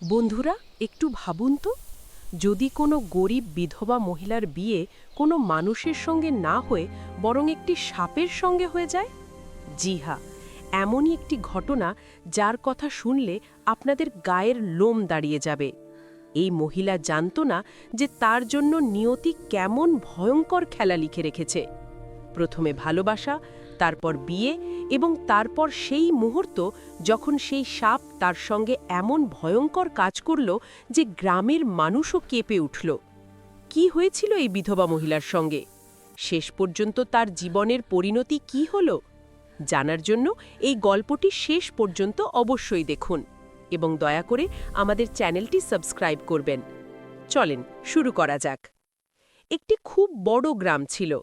বন্ধুরা, একটু ভাবুন তো, যদি কোনো গরিব বিধবা মহিলার বিয়ে কোনো মানুষের সঙ্গে না হয়ে বরং একটি সাপের সঙ্গে হয়ে যায়। জি হ্যাঁ, এমনই একটি ঘটনা যার কথা শুনলে আপনাদের গায়ের লোম দাঁড়িয়ে যাবে। এই মহিলা জানত না যে তার জন্য নিয়তি কেমন ভয়ঙ্কর খেলা লিখে রেখেছে। প্রথমে ভালোবাসা, তারপর বিয়ে, এবং তারপর সেই মুহূর্ত যখন সেই সাপ তার সঙ্গে এমন ভয়ঙ্কর কাজ করল যে গ্রামের মানুষও কেঁপে উঠল। কি হয়েছিল এই বিধবা মহিলার সঙ্গে? শেষ পর্যন্ত তার জীবনের পরিণতি কি হলো? জানার জন্য এই গল্পটি শেষ পর্যন্ত অবশ্যই দেখুন এবং দয়া করে আমাদের চ্যানেলটি সাবস্ক্রাইব করবেন। চলেন শুরু করা যাক। একটি খুব বড় গ্রাম ছিল।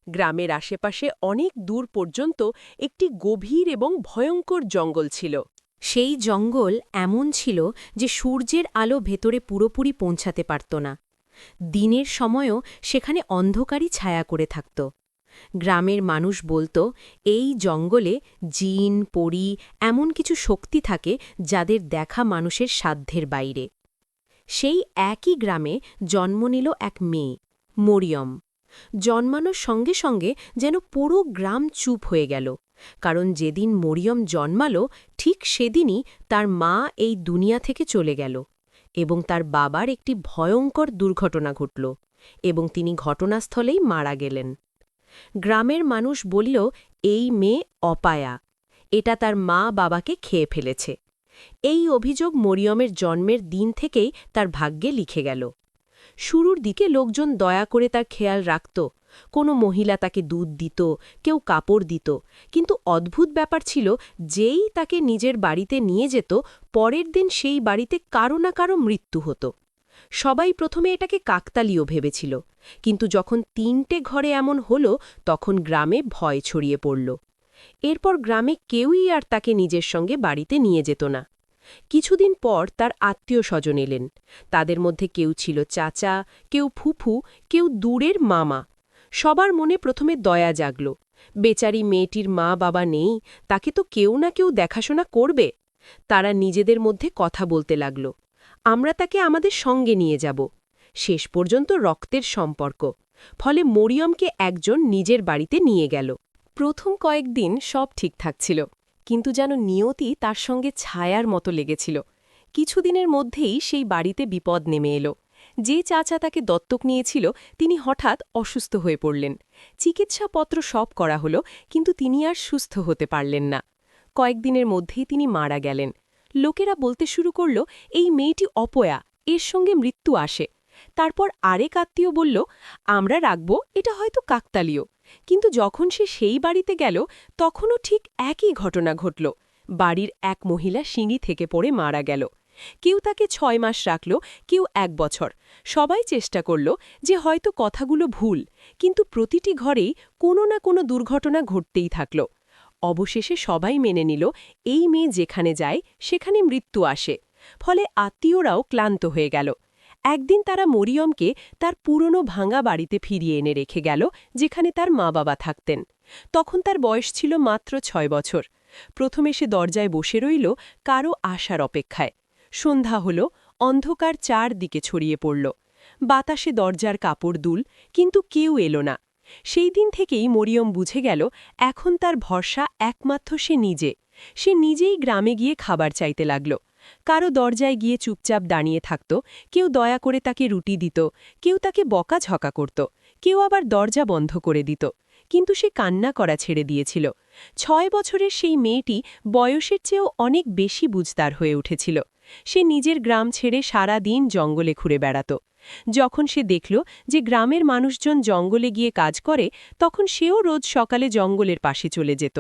গ্রামের আশেপাশে অনেক দূর পর্যন্ত একটি গভীর এবং ভয়ঙ্কর জঙ্গল ছিল। সেই জঙ্গল এমন ছিল যে সূর্যের আলো ভেতরে পুরোপুরি পৌঁছাতে পারত না। দিনের সময়ও সেখানে অন্ধকারই ছায়া করে থাকত। গ্রামের মানুষ বলতো, এই জঙ্গলে জিন, পরী এমন কিছু শক্তি থাকে যাদের দেখা মানুষের সাধ্যের বাইরে। সেই একই গ্রামে জন্ম নিল এক মেয়ে, মরিয়ম। জন্মানোর সঙ্গে সঙ্গে যেন পুরো গ্রাম চুপ হয়ে গেল, কারণ যেদিন মরিয়ম জন্মালো ঠিক সেদিনই তার মা এই দুনিয়া থেকে চলে গেল এবং তার বাবার একটি ভয়ঙ্কর দুর্ঘটনা ঘটল এবং তিনি ঘটনাস্থলেই মারা গেলেন। গ্রামের মানুষ বলল, এই মেয়ে অপায়া, এটা তার মা বাবাকে খেয়ে ফেলেছে। এই অভিযোগ মরিয়মের জন্মের দিন থেকেই তার ভাগ্যে লিখে গেল। শুরুর দিকে লোকজন দয়া করে তার খেয়াল রাখত, কোনো মহিলা তাকে দুধ দিত, কেউ কাপড় দিত, কিন্তু অদ্ভুত ব্যাপার ছিল, যেই তাকে নিজের বাড়িতে নিয়ে যেত পরের দিন সেই বাড়িতে কারো না কারো মৃত্যু হতো। সবাই প্রথমে এটাকে কাকতালীয় ভেবেছিল, কিন্তু যখন ৩টে ঘরে এমন হলো তখন গ্রামে ভয় ছড়িয়ে পড়ল। এরপর গ্রামে কেউই আর তাকে নিজের সঙ্গে বাড়িতে নিয়ে যেত না। কিছুদিন পর তার আত্মীয় স্বজন এলেন। তাদের মধ্যে কেউ ছিল চাচা, কেউ ফুফু, কেউ দূরের মামা। সবার মনে প্রথমে দয়া জাগল, বেচারি মেয়েটির মা বাবা নেই, তাকে তো কেউ না কেউ দেখাশোনা করবে। তারা নিজেদের মধ্যে কথা বলতে লাগল, আমরা তাকে আমাদের সঙ্গে নিয়ে যাব। শেষ পর্যন্ত রক্তের সম্পর্ক, ফলে মরিয়মকে একজন নিজের বাড়িতে নিয়ে গেল। প্রথম কয়েকদিন সব ঠিকঠাক ছিল, কিন্তু যেন নিয়তি তার সঙ্গে ছায়ার মতো লেগেছিল। কিছুদিনের মধ্যেই সেই বাড়িতে বিপদ নেমে এলো। যে চাচা তাকে দত্তক নিয়েছিল তিনি হঠাৎ অসুস্থ হয়ে পড়লেন। চিকিৎসাপত্র সব করা হলো, কিন্তু তিনি আর সুস্থ হতে পারলেন না। কয়েকদিনের মধ্যেই তিনি মারা গেলেন। লোকেরা বলতে শুরু করল, এই মেয়েটি অপয়া, এর সঙ্গে মৃত্যু আসে। তারপর আরেক আত্মীয় বলল, আমরা রাখব, এটা হয়তো কাকতালীয়। কিন্তু যখন সে সেই বাড়িতে গেল তখনও ঠিক একই ঘটনা ঘটল। বাড়ির এক মহিলা সিঁড়ি থেকে পড়ে মারা গেল। কেউ তাকে ৬ মাস রাখল, কেউ ১ বছর। সবাই চেষ্টা করল যে হয়তো কথাগুলো ভুল, কিন্তু প্রতিটি ঘরেই কোনো না কোনো দুর্ঘটনা ঘটতেই থাকল। অবশেষে সবাই মেনে নিল, এই মেয়ে যেখানে যায় সেখানে মৃত্যু আসে। ফলে আত্মীয়রাও ক্লান্ত হয়ে গেল। একদিন তারা মরিয়মকে তার পুরনো ভাঙা বাড়িতে ফিরিয়ে এনে রেখে গেল, যেখানে তার মা বাবা থাকতেন। তখন তার বয়স ছিল মাত্র ৬ বছর। প্রথমে সে দরজায় বসে রইল, কারো আসার অপেক্ষায়। সন্ধ্যা হল, অন্ধকার চারদিকে ছড়িয়ে পড়ল। বাতাসে দরজার কাপড় দুল, কিন্তু কেউ এলো না। সেই দিন থেকেই মরিয়ম বুঝে গেল, এখন তার ভরসা একমাত্র সে নিজে। সে নিজেই গ্রামে গিয়ে খাবার চাইতে লাগল। কারো দরজায় গিয়ে চুপচাপ দাঁড়িয়ে থাকত, কেউ দয়া করে তাকে রুটি দিত, কেউ তাকে বকাঝকা করত, কেউ আবার দরজা বন্ধ করে দিত। কিন্তু সে কান্না করা ছেড়ে দিয়েছিল। ৬ বছরের সেই মেয়েটি বয়সের চেয়েও অনেক বেশি বুঝদার হয়ে উঠেছিল। সে নিজের গ্রাম ছেড়ে সারা দিন জঙ্গলে ঘুরে বেড়াত। যখন সে দেখল যে গ্রামের মানুষজন জঙ্গলে গিয়ে কাজ করে, তখন সেও রোজ সকালে জঙ্গলের পাশে চলে যেত।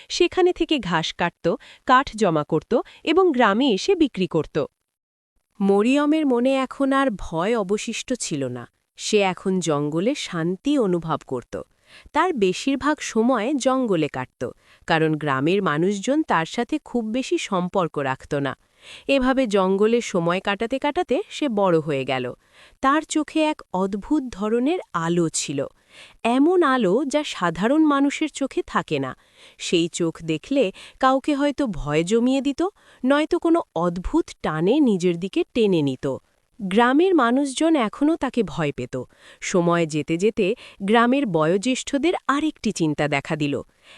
সেখানে থেকে ঘাস কাটত, কাঠ জমা করত এবং গ্রামে এসে বিক্রি করত। মরিয়মের মনে এখন আর ভয় অবশিষ্ট ছিল না। সে এখন জঙ্গলে শান্তি অনুভব করত। তার বেশিরভাগ সময় জঙ্গলে কাটত, কারণ গ্রামের মানুষজন তার সাথে খুব বেশি সম্পর্ক রাখত না। এভাবে জঙ্গলে সময় কাটাতে কাটাতে সে বড় হয়ে গেল। তার চোখে এক অদ্ভুত ধরনের আলো ছিল, এমন আলো যা সাধারণ মানুষের চোখে থাকে না। সেই চোখ দেখলে কাউকে হয়তো ভয় জমিয়ে দিত, নয়তো কোনো অদ্ভুত টানে নিজের দিকে টেনে নিত। গ্রামের মানুষজন এখনও তাকে ভয় পেত। সময় যেতে যেতে গ্রামের বয়োজ্যেষ্ঠদের আরেকটি চিন্তা দেখা দিল।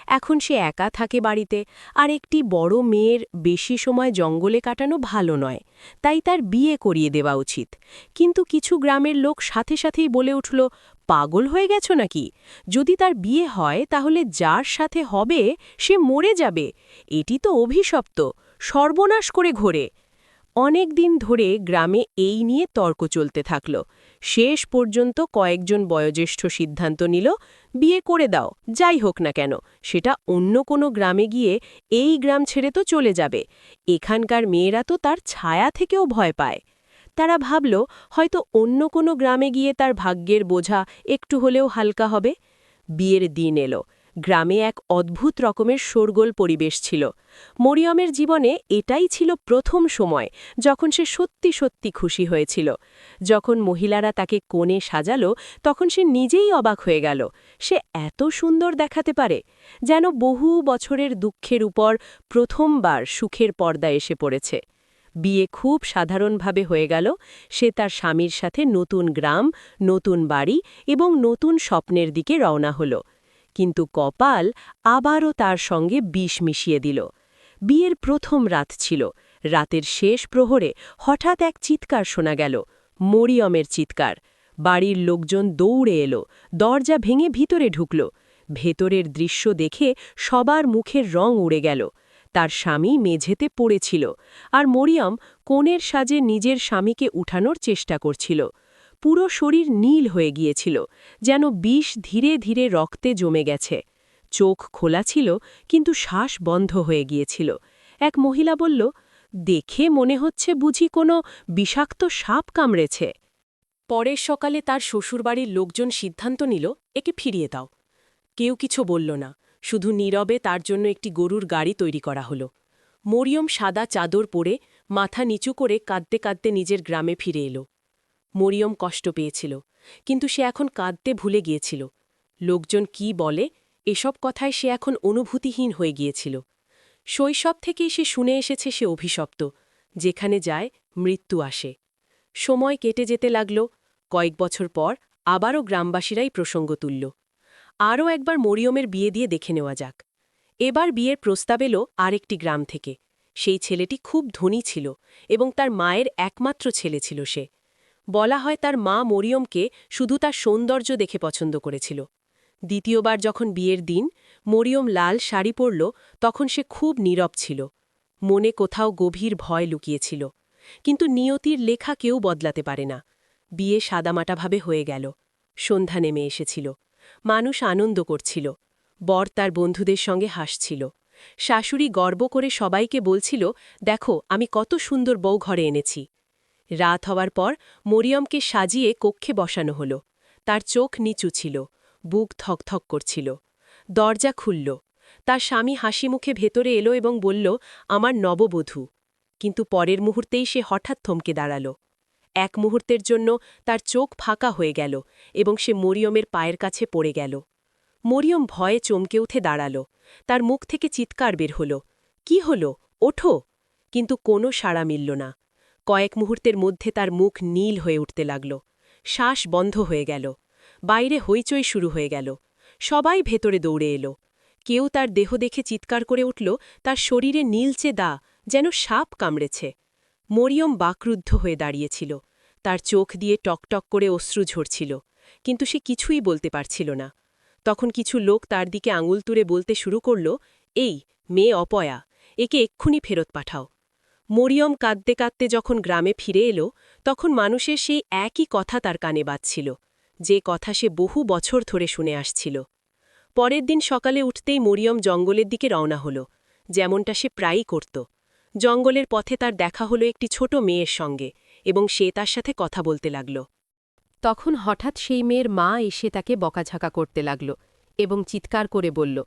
এখন সে একা থাকে বাড়িতে, আর একটি বড় মেয়ের বেশি সময় জঙ্গলে কাটানো ভালো নয়, তাই তার বিয়ে করিয়ে দেওয়া উচিত। কিন্তু কিছু গ্রামের লোক সাথে সাথেই বলে উঠল, পাগল হয়ে গেছ নাকি? যদি তার বিয়ে হয় তাহলে যার সাথে হবে সে মরে যাবে। এটি তো অভিশপ্ত, সর্বনাশ করে ঘোরে। অনেক দিন ধরে গ্রামে এই নিয়ে তর্ক চলতে থাকল। শেষ পর্যন্ত কয়েকজন বয়োজ্যেষ্ঠ সিদ্ধান্ত নিল, বিয়ে করে দাও, যাই হোক না কেন সেটা অন্য কোনো গ্রামে গিয়ে এই গ্রাম ছেড়ে তো চলে যাবে। এখানকার মেয়েরা তো তার ছায়া থেকেও ভয় পায়। তারা ভাবল, হয়তো অন্য কোনো গ্রামে গিয়ে তার ভাগ্যের বোঝা একটু হলেও হালকা হবে। বিয়ের দিন এলো। গ্রামে এক অদ্ভুত রকমের শোরগোল পরিবেশ ছিল। মরিয়মের জীবনে এটাই ছিল প্রথম সময় যখন সে সত্যি সত্যি খুশি হয়েছিল। যখন মহিলারা তাকে কোণে সাজালো, তখন সে নিজেই অবাক হয়ে গেল। সে এত সুন্দর দেখাতে পারে, যেন বহু বছরের দুঃখের উপর প্রথমবার সুখের পর্দা এসে পড়েছে। বিয়ে খুব সাধারণভাবে হয়ে গেল। সে তার স্বামীর সাথে নতুন গ্রাম, নতুন বাড়ি এবং নতুন স্বপ্নের দিকে রওনা হল। কিন্তু কপাল আবারও তার সঙ্গে বিষ মিশিয়ে দিল। বিয়ের প্রথম রাত ছিল। রাতের শেষ প্রহরে হঠাৎ এক চিৎকার শোনা গেল, মরিয়মের চিৎকার। বাড়ির লোকজন দৌড়ে এলো, দরজা ভেঙে ভিতরে ঢুকল। ভেতরের দৃশ্য দেখে সবার মুখের রং উড়ে গেল। তার স্বামী মেঝেতে পড়েছিল, আর মরিয়ম কোণের সাজে নিজের স্বামীকে উঠানোর চেষ্টা করছিল। পুরো শরীর নীল হয়ে গিয়েছিল, যেন বিষ ধীরে ধীরে রক্তে জমে গেছে। চোখ খোলা ছিল, কিন্তু শ্বাস বন্ধ হয়ে গিয়েছিল। এক মহিলা বলল, দেখে মনে হচ্ছে বুঝি কোনো বিষাক্ত সাপ কামড়েছে। পরের সকালে তার শ্বশুরবাড়ির লোকজন সিদ্ধান্ত নিল, একে ফিরিয়ে দাও। কেউ কিছু বলল না, শুধু নীরবে তার জন্য একটি গরুর গাড়ি তৈরি করা হলো। মরিয়ম সাদা চাদর পরে মাথা নিচু করে কাঁদতে কাঁদতে নিজের গ্রামে ফিরে এলো। মরিয়ম কষ্ট পেয়েছিল, কিন্তু সে এখন কাঁদতে ভুলে গিয়েছিল। লোকজন কি বলে এসব কথায় সে এখন অনুভূতিহীন হয়ে গিয়েছিল। শৈশব থেকেই সে শুনে এসেছে সে অভিশপ্ত, যেখানে যায় মৃত্যু আসে। সময় কেটে যেতে লাগল। কয়েক বছর পর আবারও গ্রামবাসীরাই প্রসঙ্গ তুলল, আরও একবার মরিয়মের বিয়ে দিয়ে দেখে নেওয়া যাক। এবার বিয়ের প্রস্তাব এলো আরেকটি গ্রাম থেকে। সেই ছেলেটি খুব ধনী ছিল এবং তার মায়ের একমাত্র ছেলে ছিল সে। বলা হয় তার মা মরিয়মকে শুধু তার সৌন্দর্য দেখে পছন্দ করেছিল। দ্বিতীয়বার যখন বিয়ের দিন মরিয়ম লাল শাড়ি পরল, তখন সে খুব নীরব ছিল। মনে কোথাও গভীর ভয় লুকিয়েছিল। কিন্তু নিয়তির লেখা কেউ বদলাতে পারে না। বিয়ে সাদামাটাভাবে হয়ে গেল। সন্ধ্যা নেমে এসেছিল। মানুষ আনন্দ করছিল। বর তার বন্ধুদের সঙ্গে হাসছিল। শাশুড়ি গর্ব করে সবাইকে বলছিল, দেখো আমি কত সুন্দর বউ ঘরে এনেছি। রাত হওয়ার পর মরিয়মকে সাজিয়ে কক্ষে বসানো হল। তার চোখ নিচু ছিল, বুক থকথক করছিল। দরজা খুলল। তার স্বামী হাসি মুখে ভেতরে এলো এবং বলল, আমার নববধূ। কিন্তু পরের মুহূর্তেই সে হঠাৎ থমকে দাঁড়াল। এক মুহূর্তের জন্য তার চোখ ফাঁকা হয়ে গেল এবং সে মরিয়মের পায়ের কাছে পড়ে গেল। মরিয়ম ভয়ে চমকে উঠে দাঁড়াল। তার মুখ থেকে চিৎকার বের হল, কি হল, ওঠো! কিন্তু কোনো সাড়া মিলল না। কয়েক মুহূর্তের মধ্যে তার মুখ নীল হয়ে উঠতে লাগল। শ্বাস বন্ধ হয়ে গেল। বাইরে হইচই শুরু হয়ে গেল। সবাই ভেতরে দৌড়ে এলো। কেউ তার দেহ দেখে চিৎকার করে উঠল, তার শরীরে নীলচে দাগ, যেন সাপ কামড়েছে। মরিয়ম বাকরুদ্ধ হয়ে দাঁড়িয়েছিল। তার চোখ দিয়ে টকটক করে অশ্রু ঝরছিল, কিন্তু সে কিছুই বলতে পারছিল না। তখন কিছু লোক তার দিকে আঙুল তুলে বলতে শুরু করল, এই মেয়ে অপয়া, একে এক্ষুনি ফেরত পাঠাও। মরিয়ম কাঁদতে কাঁদতে যখন গ্রামে ফিরে এলো, তখন মানুষের সেই একই কথা তার কানে বাজছিল, যে কথা সে বহু বছর ধরে শুনে আসছিল। পরের দিন সকালে উঠতেই মরিয়ম জঙ্গলের দিকে রওনা হল, যেমনটা সে প্রায়ই করত। জঙ্গলের পথে তার দেখা হলো একটি ছোট মেয়ের সঙ্গে, এবং সে তার সাথে কথা বলতে লাগল। তখন হঠাৎ সেই মেয়ের মা এসে তাকে বকাঝাকা করতে লাগল এবং চিৎকার করে বলল,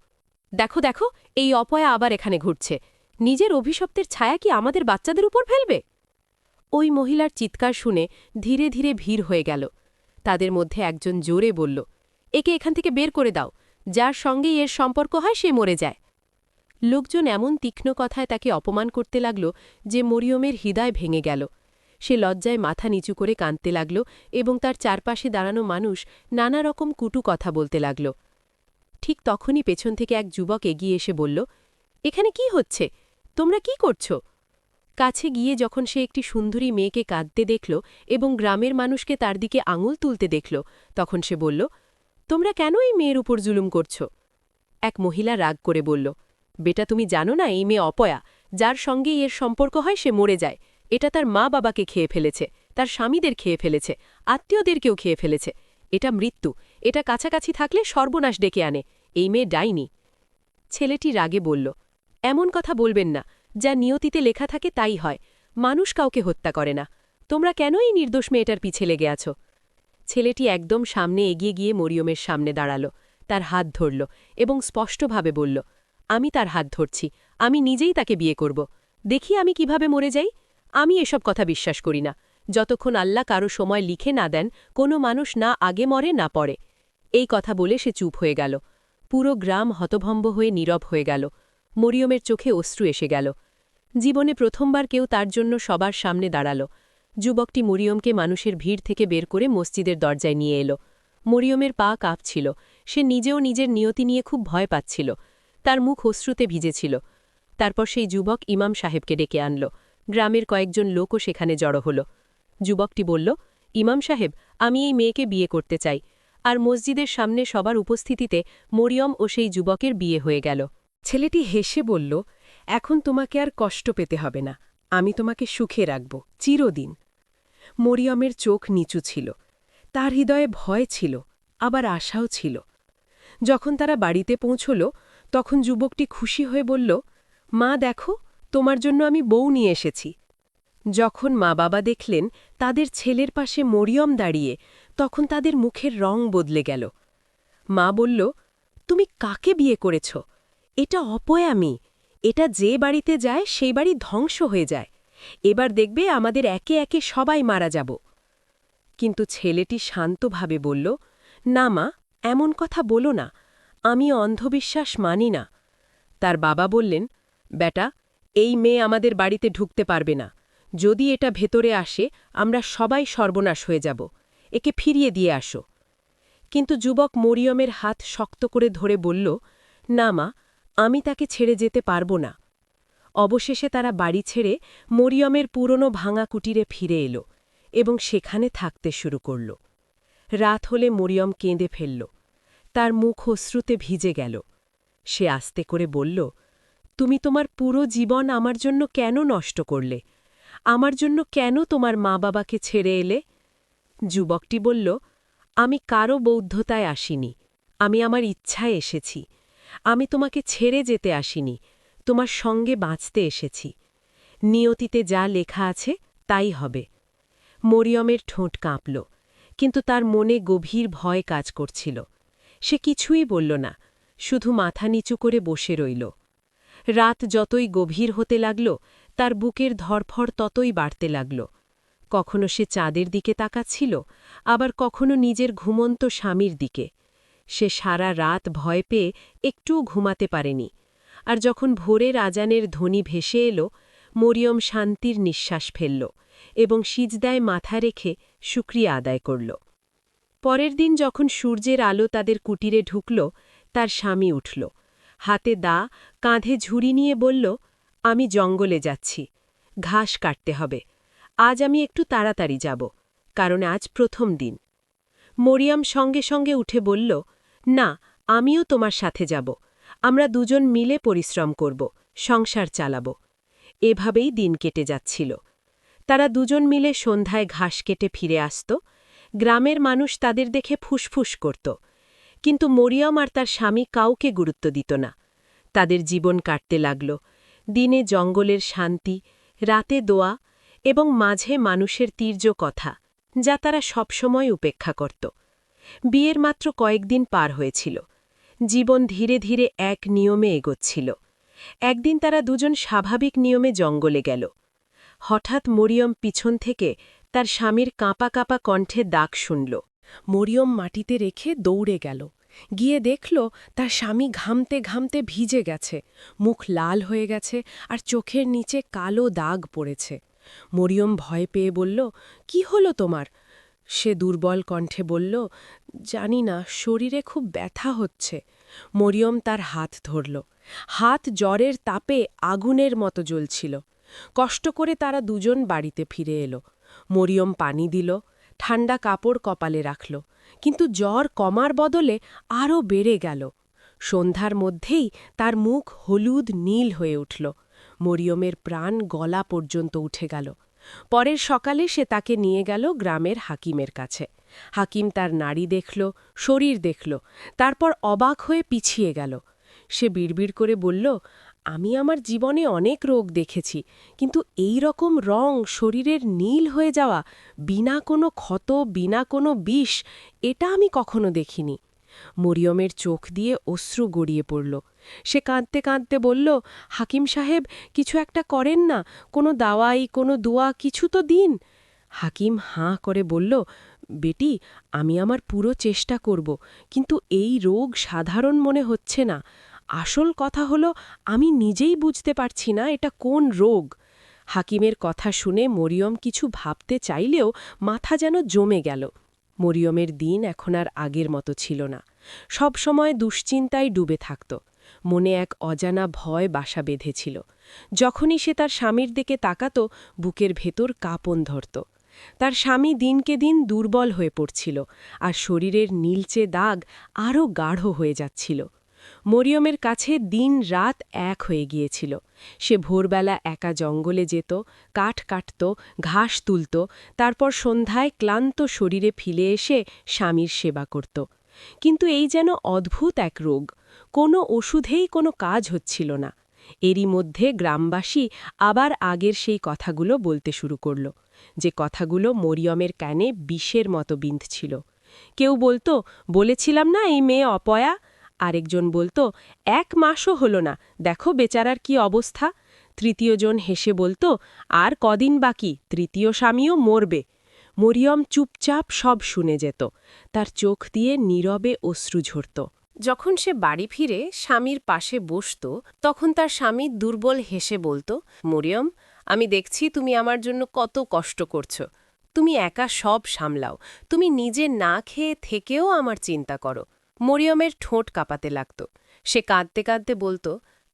দেখো দেখো, এই অপয়া আবার এখানে ঘুরছে। নিজের অভিশপ্তের ছায়া কি আমাদের বাচ্চাদের উপর ফেলবে? ওই মহিলার চিৎকার শুনে ধীরে ধীরে ভিড় হয়ে গেল। তাদের মধ্যে একজন জোরে বলল, একে এখান থেকে বের করে দাও, যার সঙ্গেই এর সম্পর্ক হয় সে মরে যায়। লোকজন এমন তীক্ষ্ণ কথায় তাকে অপমান করতে লাগল যে মরিয়মের হৃদয় ভেঙে গেল। সে লজ্জায় মাথা নিচু করে কাঁদতে লাগল এবং তার চারপাশে দাঁড়ানো মানুষ নানা রকম কুটু কথা বলতে লাগল। ঠিক তখনই পেছন থেকে এক যুবক এগিয়ে এসে বলল, এখানে কি হচ্ছে? তোমরা কি করছো? কাছে গিয়ে যখন সে একটি সুন্দরী মেয়েকে কাঁদতে দেখল এবং গ্রামের মানুষকে তার দিকে আঙুল তুলতে দেখল, তখন সে বলল, তোমরা কেন এই মেয়ের উপর জুলুম করছো? এক মহিলা রাগ করে বলল, বেটা তুমি জানো না এই মেয়ে অপয়া, যার সঙ্গেই এর সম্পর্ক হয় সে মরে যায়। এটা তার মা বাবাকে খেয়ে ফেলেছে, তার স্বামীদের খেয়ে ফেলেছে, আত্মীয়দেরকেও খেয়ে ফেলেছে। এটা মৃত্যু, এটা কাছাকাছি থাকলে সর্বনাশ ডেকে আনে। এই মেয়ে ডাইনি। ছেলেটি রাগে বলল, এমন কথা বলবেন না, যা নিয়তিতে লেখা থাকে তাই হয়। মানুষ কাউকে হত্যা করে না। তোমরা কেন এই নির্দোষ মেয়েটার পিছে লেগে আছো? ছেলেটি একদম সামনে এগিয়ে গিয়ে মরিয়মের সামনে দাঁড়াল, তার হাত ধরল এবং স্পষ্টভাবে বলল, আমি তার হাত ধরছি, আমি নিজেই তাকে বিয়ে করব। দেখি আমি কিভাবে মরে যাই। আমি এসব কথা বিশ্বাস করি না। যতক্ষণ আল্লাহ কারো সময় লিখে না দেন, কোনো মানুষ না আগে মরে না পড়ে। এই কথা বলে সে চুপ হয়ে গেল। পুরো গ্রাম হতভম্ব হয়ে নীরব হয়ে গেল। মরিয়মের চোখে অশ্রু এসে গেল। জীবনে প্রথমবার কেউ তার জন্য সবার সামনে দাঁড়াল। যুবকটি মরিয়মকে মানুষের ভিড় থেকে বের করে মসজিদের দরজায় নিয়ে এলো। মরিয়মের পা কাঁপছিল, সে নিজেও নিজের নিয়তি নিয়ে খুব ভয় পাচ্ছিল। তার মুখ অশ্রুতে ভিজেছিল। তারপর সেই যুবক ইমাম সাহেবকে ডেকে আনল। গ্রামের কয়েকজন লোকও সেখানে জড়ো হল। যুবকটি বলল, ইমাম সাহেব, আমি এই মেয়েকে বিয়ে করতে চাই। আর মসজিদের সামনে সবার উপস্থিতিতে মরিয়ম ও সেই যুবকের বিয়ে হয়ে গেল। ছেলেটি হেসে বলল, এখন তোমাকে আর কষ্ট পেতে হবে না, আমি তোমাকে সুখে রাখব চিরদিন। মরিয়মের চোখ নিচু ছিল। তার হৃদয়ে ভয় ছিল, আবার আশাও ছিল। যখন তারা বাড়িতে পৌঁছল, তখন যুবকটি খুশি হয়ে বলল, মা দেখো, তোমার জন্য আমি বউ নিয়ে এসেছি। যখন মা বাবা দেখলেন তাদের ছেলের পাশে মরিয়ম দাঁড়িয়ে, তখন তাদের মুখের রং বদলে গেল। মা বলল, তুমি কাকে বিয়ে করেছ? এটা অপয়ামি। এটা যে বাড়িতে যায় সেই বাড়ি ধ্বংস হয়ে যায়। এবার দেখবে আমাদের একে একে সবাই মারা যাব। কিন্তু ছেলেটি শান্তভাবে বলল, না মা, এমন কথা বলো না, আমি অন্ধবিশ্বাস মানি না। তার বাবা বললেন, বেটা, এই মেয়ে আমাদের বাড়িতে ঢুকতে পারবে না। যদি এটা ভেতরে আসে আমরা সবাই সর্বনাশ হয়ে যাব। একে ফিরিয়ে দিয়ে আসো। কিন্তু যুবক মরিয়মের হাত শক্ত করে ধরে বলল, না মা, আমি তাকে ছেড়ে যেতে পারব না। অবশেষে তারা বাড়ি ছেড়ে মরিয়মের পুরনো ভাঙা কুটিরে ফিরে এলো এবং সেখানে থাকতে শুরু করল। রাত হলে মরিয়ম কেঁদে ফেলল। তার মুখ অশ্রুতে ভিজে গেল। সে আস্তে করে বলল, তুমি তোমার পুরো জীবন আমার জন্য কেন নষ্ট করলে? আমার জন্য কেন তোমার মা বাবাকে ছেড়ে এলে? যুবকটি বলল, আমি কারো বৌদ্ধতায় আসিনি, আমি আমার ইচ্ছায় এসেছি। আমি তোমাকে ছেড়ে যেতে আসিনি, তোমার সঙ্গে বাঁচতে এসেছি। নিয়তিতে যা লেখা আছে তাই হবে। মরিয়মের ঠোঁট কাঁপল, কিন্তু তার মনে গভীর ভয় কাজ করছিল। সে কিছুই বলল না, শুধু মাথা নিচু করে বসে রইল। রাত যতই গভীর হতে লাগল, তার বুকের ধরফড় ততই বাড়তে লাগল। কখনো সে চাঁদের দিকে তাকাচ্ছিল, আবার কখনো নিজের ঘুমন্ত স্বামীর দিকে। সে সারা রাত ভয় পেয়ে একটুও ঘুমাতে পারেনি। আর যখন ভোরের আজানের ধ্বনি ভেসে এলো, মরিয়ম শান্তির নিঃশ্বাস ফেলল এবং সিজদায় মাথা রেখে শুকরিয়া আদায় করল। পরের দিন যখন সূর্যের আলো তাদের কুটিরে ঢুকল, তার স্বামী উঠল। হাতে দা, কাঁধে ঝুড়ি নিয়ে বলল, আমি জঙ্গলে যাচ্ছি, ঘাস কাটতে হবে। আজ আমি একটু তাড়াতাড়ি যাব, কারণ আজ প্রথম দিন। মরিয়ম সঙ্গে সঙ্গে উঠে বলল, না, আমিও তোমার সাথে যাব। আমরা দুজন মিলে পরিশ্রম করব, সংসার চালাব। এভাবেই দিন কেটে যাচ্ছিল। তারা দুজন মিলে সন্ধ্যায় ঘাস কেটে ফিরে আসত। গ্রামের মানুষ তাদের দেখে ফুসফুস করত। কিন্তু মরিয়ম আর তার স্বামী কাউকে গুরুত্ব দিত না। তাদের জীবন কাটতে লাগল, দিনে জঙ্গলের শান্তি, রাতে দোয়া এবং মাঝে মানুষের তীর্য কথা, যা তারা সবসময় উপেক্ষা করত। বিয়ের মাত্র কয়েকদিন পার হয়েছিল। জীবন ধীরে ধীরে এক নিয়মে এগোচ্ছিল। একদিন তারা দুজন স্বাভাবিক নিয়মে জঙ্গলে গেল। হঠাৎ মরিয়ম পিছন থেকে তার স্বামীর কাঁপা কাঁপা কণ্ঠে ডাক শুনল। মরিয়ম মাটিতে রেখে দৌড়ে গেল। গিয়ে দেখল তার স্বামী ঘামতে ঘামতে ভিজে গেছে, মুখ লাল হয়ে গেছে আর চোখের নিচে কালো দাগ পড়েছে। মরিয়ম ভয় পেয়ে বলল, কি হলো তোমার? সে দুর্বল কণ্ঠে বলল, জানি না, শরীরে খুব ব্যথা হচ্ছে। মরিয়ম তার হাত ধরল। হাত জ্বরের তাপে আগুনের মতো জ্বলছিল। কষ্ট করে তারা দুজন বাড়িতে ফিরে এলো। মরিয়ম পানি দিল, ঠান্ডা কাপড় কপালে রাখল, কিন্তু জ্বর কমার বদলে আরও বেড়ে গেল। সন্ধ্যার মধ্যেই তার মুখ হলুদ নীল হয়ে উঠল। মরিয়মের প্রাণ গলা পর্যন্ত উঠে গেল। পরের সকালে সে তাকে নিয়ে গেল গ্রামের হাকিমের কাছে। হাকিম তার নাড়ি দেখল, শরীর দেখল, তারপর অবাক হয়ে পিছিয়ে গেল। সে বিড়বিড় করে বলল, আমি আমার জীবনে অনেক রোগ দেখেছি, কিন্তু এই রকম রং, শরীরের নীল হয়ে যাওয়া, বিনা কোনো ক্ষত, বিনা কোনো বিষ, এটা আমি কখনো দেখিনি। মরিয়মের চোখ দিয়ে অশ্রু গড়িয়ে পড়ল। সে কাঁদতে কাঁদতে বলল, হাকিম সাহেব, কিছু একটা করেন না, কোনো দাওয়াই, কোনো দোয়া কিছু তো দিন। হাকিম হাঁ করে বলল, বেটি, আমি আমার পুরো চেষ্টা করব, কিন্তু এই রোগ সাধারণ মনে হচ্ছে না। আসল কথা হলো, আমি নিজেই বুঝতে পারছি না এটা কোন রোগ। হাকিমের কথা শুনে মরিয়ম কিছু ভাবতে চাইলেও মাথা যেন জমে গেল। মরিয়মের দিন এখন আর আগের মতো ছিল না। সব সময় দুশ্চিন্তায় ডুবে থাকত। মনে এক অজানা ভয় বাসা বেঁধেছিল। যখনই সে তার স্বামীর দিকে তাকাত, বুকের ভেতর কাঁপন ধরত। তার স্বামী দিনকে দিন দুর্বল হয়ে পড়ছিল, আর শরীরের নীলচে দাগ আরও গাঢ় হয়ে যাচ্ছিল। মরিয়মের কাছে দিন রাত এক হয়ে গিয়েছিল। সে ভোরবেলা একা জঙ্গলে যেত, কাঠ কাটত, ঘাস তুলত, তারপর সন্ধ্যায় ক্লান্ত শরীরে ফিরে এসে স্বামীর সেবা করত। কিন্তু এই যেন অদ্ভুত এক রোগ, কোনো ওষুধেই কোনো কাজ হচ্ছিল না। এরই মধ্যে গ্রামবাসী আবার আগের সেই কথাগুলো বলতে শুরু করল, যে কথাগুলো মরিয়মের কানে বিষের মতো বিঁধছিল। কেউ বলতো, বলেছিলাম না এই মেয়ে অপয়া। আরেকজন বলতো, 1 মাসও হলো না, দেখো বেচারার কি অবস্থা। তৃতীয়জন হেসে বলতো, আর কদিন বাকি, তৃতীয় স্বামীও মরবে। মরিয়ম চুপচাপ সব শুনে যেত। তার চোখ দিয়ে নীরবে অশ্রু ঝরত। যখন সে বাড়ি ফিরে স্বামীর পাশে বসত, তখন তার স্বামী দুর্বল হেসে বলতো, মরিয়ম, আমি দেখছি তুমি আমার জন্য কত কষ্ট করছো। তুমি একা সব সামলাও, তুমি নিজে না খেয়ে থেকেও আমার চিন্তা করো। মরিয়মের ঠোঁট কাঁপাতে লাগত। সে কাঁদতে কাঁদতে বলতো,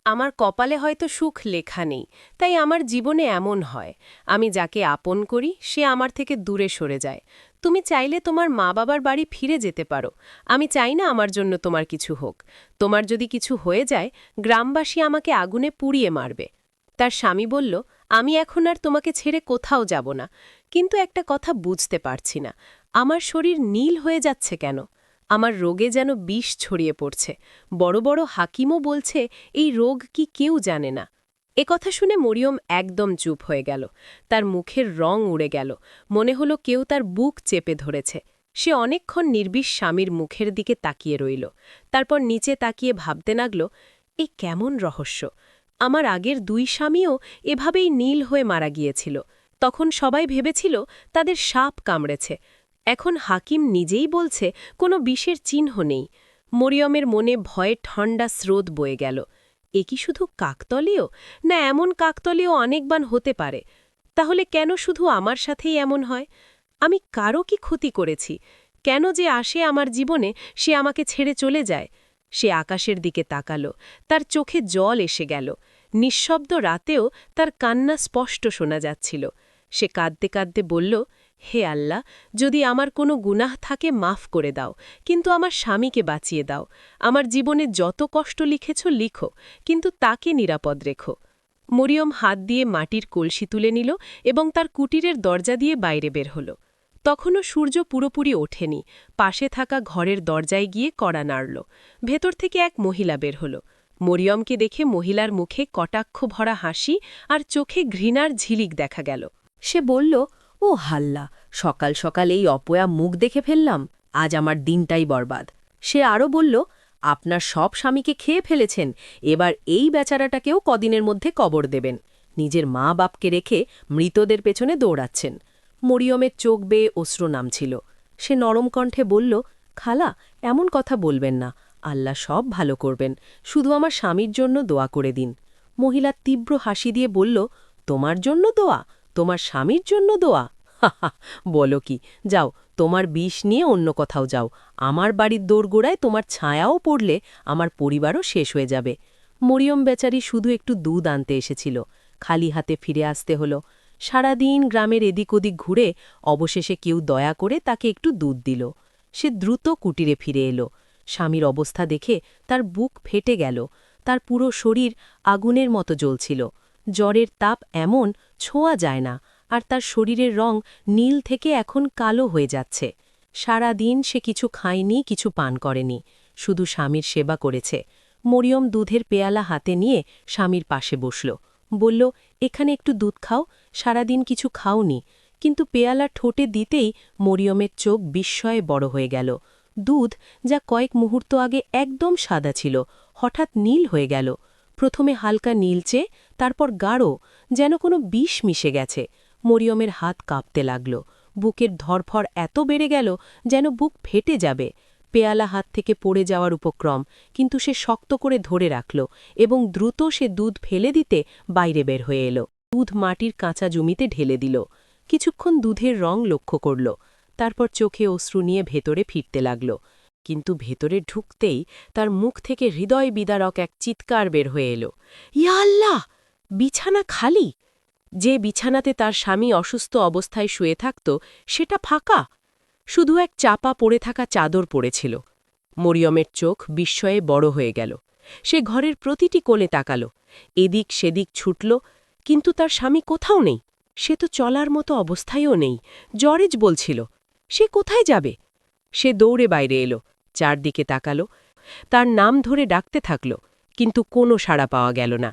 আমার কপালে হয়তো সুখ লেখা নেই, তাই আমার জীবনে এমন হয়। আমি যাকে আপন করি সে আমার থেকে দূরে সরে যায়। তুমি চাইলে তোমার মা বাবার বাড়ি ফিরে যেতে পারো। আমি চাই না আমার জন্য তোমার কিছু হোক। তোমার যদি কিছু হয়ে যায়, গ্রামবাসী আমাকে আগুনে পুড়িয়ে মারবে। তার স্বামী বলল, আমি এখন আর তোমাকে ছেড়ে কোথাও যাব না, কিন্তু একটা কথা বুঝতে পারছি না, আমার শরীর নীল হয়ে যাচ্ছে কেন? আমার রোগে যেন বিষ ছড়িয়ে পড়ছে। বড় বড় হাকিমও বলছে এই রোগ কি কেউ জানে না। কথা শুনে মরিয়ম একদম চুপ হয়ে গেল। তার মুখের রং উড়ে গেল, মনে হলো কেউ তার বুক চেপে ধরেছে। সে অনেকক্ষণ নির্বিষ স্বামীর মুখের দিকে তাকিয়ে রইল। তারপর নিচে তাকিয়ে ভাবতে লাগল, এই কেমন রহস্য! আমার আগের 2 স্বামীও এভাবেই নীল হয়ে মারা গিয়েছিল। তখন সবাই ভেবেছিল তাদের সাপ কামড়েছে। এখন হাকিম নিজেই বলছে কোনো বিষের চিহ্ন নেই। মরিয়মের মনে ভয়ে ঠান্ডা স্রোত বয়ে গেল। এ কি শুধু কাকতলীয়, না এমন কাকতলীয় অনেকবার হতে পারে? তাহলে কেন শুধু আমার সাথেই এমন হয়? আমি কারো কি ক্ষতি করেছি? কেন যে আসে আমার জীবনে সে আমাকে ছেড়ে চলে যায়? সে আকাশের দিকে তাকালো, তার চোখে জল এসে গেল। নিঃশব্দ রাতেও তার কান্না স্পষ্ট শোনা যাচ্ছিল। সে কাঁদতে কাঁদতে বলল, হে আল্লাহ, যদি আমার কোনো গুনাহ থাকে মাফ করে দাও, কিন্তু আমার স্বামীকে বাঁচিয়ে দাও। আমার জীবনে যত কষ্ট লিখেছ লিখো, কিন্তু তাকে নিরাপদ রেখো। মরিয়ম হাত দিয়ে মাটির কলসি তুলে নিল এবং তার কুটিরের দরজা দিয়ে বাইরে বের হল। তখনও সূর্য পুরোপুরি ওঠেনি। পাশে থাকা ঘরের দরজায় গিয়ে কড়া নাড়ল। ভেতর থেকে এক মহিলা বের হল। মরিয়মকে দেখে মহিলার মুখে কটাক্ষ ভরা হাসি আর চোখে ঘৃণার ঝিলিক দেখা গেল। সে বলল, ও হাল্লা, সকাল সকাল এই অপয়া মুখ দেখে ফেললাম, আজ আমার দিনটাই বরবাদ। সে আরও বলল, আপনার সব স্বামীকে খেয়ে ফেলেছেন, এবার এই বেচারাটাকেও কদিনের মধ্যে কবর দেবেন। নিজের মা বাপকে রেখে মৃতদের পেছনে দৌড়াচ্ছেন। মরিয়মের চোখ বেয়ে অশ্রু নামছিল। সে নরম কণ্ঠে বলল, খালা, এমন কথা বলবেন না। আল্লাহ সব ভালো করবেন, শুধু আমার স্বামীর জন্য দোয়া করে দিন। মহিলা তীব্র হাসি দিয়ে বলল, তোমার জন্য দোয়া? তোমার স্বামীর জন্য দোয়া? হাহা, বলো কি, যাও, তোমার বিষ নিয়ে অন্য কোথাও যাও। আমার বাড়ির দোরগোড়ায় তোমার ছায়াও পড়লে আমার পরিবারও শেষ হয়ে যাবে। মরিয়ম বেচারি শুধু একটু দুধ আনতে এসেছিল, খালি হাতে ফিরে আসতে হলো। সারাদিন গ্রামের এদিক ওদিক ঘুরে অবশেষে কেউ দয়া করে তাকে একটু দুধ দিল। সে দ্রুত কুটিরে ফিরে এলো। স্বামীর অবস্থা দেখে তার বুক ফেটে গেল। তার পুরো শরীর আগুনের মতো জ্বলছিল। জ্বরের তাপ এমন, ছোঁয়া যায় না, আর তার শরীরের রং নীল থেকে এখন কালো হয়ে যাচ্ছে। সারা দিন সে কিছু খায়নি, কিছু পান করেনি, শুধু স্বামীর সেবা করেছে। মরিয়ম দুধের পেয়ালা হাতে নিয়ে স্বামীর পাশে বসল। বলল, এখানে একটু দুধ খাও, সারাদিন কিছু খাওনি। কিন্তু পেয়ালা ঠোঁটে দিতেই মরিয়মের চোখ বিস্ময়ে বড় হয়ে গেল। দুধ, যা কয়েক মুহূর্ত আগে একদম সাদা ছিল, হঠাৎ নীল হয়ে গেল। প্রথমে হালকা নীলচে, তারপর গাঢ়, যেন কোনো বিষ মিশে গেছে। মরিয়মের হাত কাঁপতে লাগল। বুকের ধরফর এত বেড়ে গেল যেন বুক ফেটে যাবে। পেয়ালা হাত থেকে পড়ে যাওয়ার উপক্রম, কিন্তু সে শক্ত করে ধরে রাখল এবং দ্রুত সে দুধ ফেলে দিতে বাইরে বের হয়ে এলো। দুধ মাটির কাঁচা জমিতে ঢেলে দিল। কিছুক্ষণ দুধের রং লক্ষ্য করল, তারপর চোখে অশ্রু নিয়ে ভেতরে ফিরতে লাগল। কিন্তু ভেতরে ঢুকতেই তার মুখ থেকে হৃদয় বিদারক এক চিৎকার বের হয়ে এলো, ইয়া আল্লাহ! বিছানা খালি। যে বিছানাতে তার স্বামী অসুস্থ অবস্থায় শুয়ে থাকত, সেটা ফাঁকা। শুধু এক চাপা পড়ে থাকা চাদর পড়েছিল। মরিয়মের চোখ বিস্ময়ে বড় হয়ে গেল। সে ঘরের প্রতিটি কোণে তাকাল, এদিক সেদিক ছুটল, কিন্তু তার স্বামী কোথাও নেই। সে তো চলার মতো অবস্থায়ও নেই, জ্বরেজ বলছিল। সে কোথায় যাবে? সে দৌড়ে বাইরে এলো, চারদিকে তাকাল, তার নাম ধরে ডাকতে থাকল, কিন্তু কোনো সাড়া পাওয়া গেল না।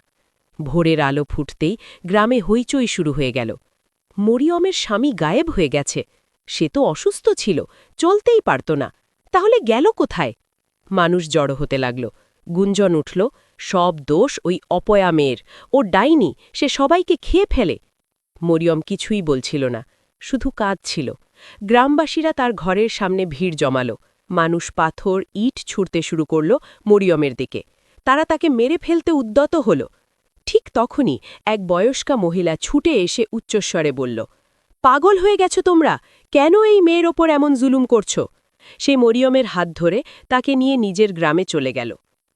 ভোরের আলো ফুটতেই গ্রামে হইচই শুরু হয়ে গেল। মরিয়মের স্বামী গায়েব হয়ে গেছে। সে তো অসুস্থ ছিল, চলতেই পারত না, তাহলে গেল কোথায়? মানুষ জড়ো হতে লাগল। গুঞ্জন উঠল, সব দোষ ওই অপয়া মেয়ের, ও ডাইনি, সে সবাইকে খেয়ে ফেলে। মরিয়ম কিছুই বলছিল না, শুধু কাঁদছিল। গ্রামবাসীরা তার ঘরের সামনে ভিড় জমাল। মানুষ পাথর, ইট ছুঁড়তে শুরু করল মরিয়মের দিকে। তারা তাকে মেরে ফেলতে উদ্যত হল। ঠিক তখনই এক বয়স্কা মহিলা ছুটে এসে উচ্চস্বরে বলল, পাগল হয়ে গেছ তোমরা? কেন এই মেয়ের ওপর এমন জুলুম করছ? সে মরিয়মের হাত ধরে তাকে নিয়ে নিজের গ্রামে চলে গেল।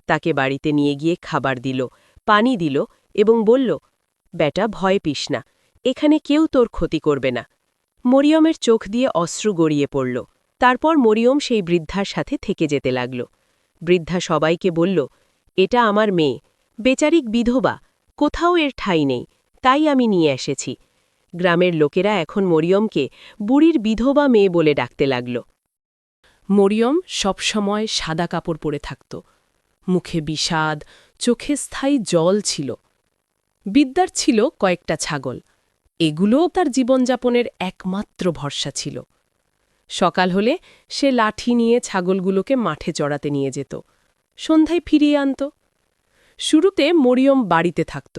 তাকে বাড়িতে নিয়ে গিয়ে খাবার দিল, পানি দিল এবং বলল, বেটা, ভয় পিস না, এখানে কেউ তোর ক্ষতি করবে না। মরিয়মের চোখ দিয়ে অশ্রু গড়িয়ে পড়ল। তারপর মরিয়ম সেই বৃদ্ধার সাথে থেকে যেতে লাগল। বৃদ্ধা সবাইকে বলল, এটা আমার মেয়ে, বেচারিক বিধবা, কোথাও এর ঠাঁই নেই, তাই আমি নিয়ে এসেছি। গ্রামের লোকেরা এখন মরিয়মকে বুড়ির বিধবা মেয়ে বলে ডাকতে লাগল। মরিয়ম সবসময় সাদা কাপড় পরে থাকত। মুখে বিষাদ, চোখে স্থায়ী জল ছিল। বিদ্যার ছিল কয়েকটা ছাগল, এগুলোও তার জীবনযাপনের একমাত্র ভরসা ছিল। সকাল হলে সে লাঠি নিয়ে ছাগলগুলোকে মাঠে চড়াতে নিয়ে যেত, সন্ধ্যায় ফিরিয়ে আনত। শুরুতে মরিয়ম বাড়িতে থাকত।